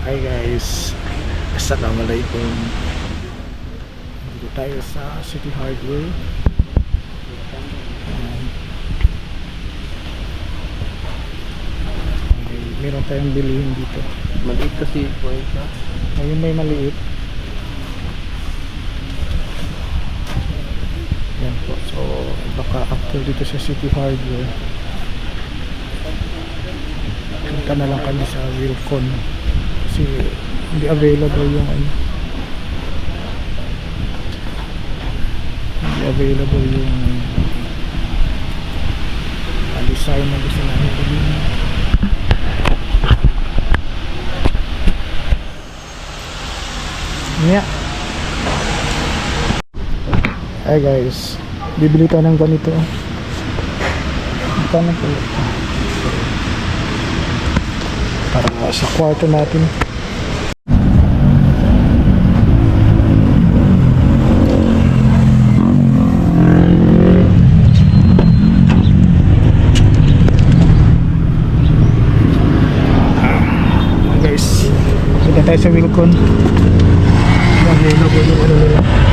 Hi guys, assalamualaikum. Dito tayo sa City Hardware. Meron tayong bilihin dito. Maliit kasi po ito. Ayun, may maliit. Yan po. So baka after dito sa City Hardware, punta na lang kami sa Wilcon kasi hindi available yung hindi available yung design na gusto namin bilhin. Yeah. Hi guys, bibili tayo ng ganito. Magkano po? Para sa kwarto natin. Guys, punta tayo sa Wilcon. Available yung ano nila.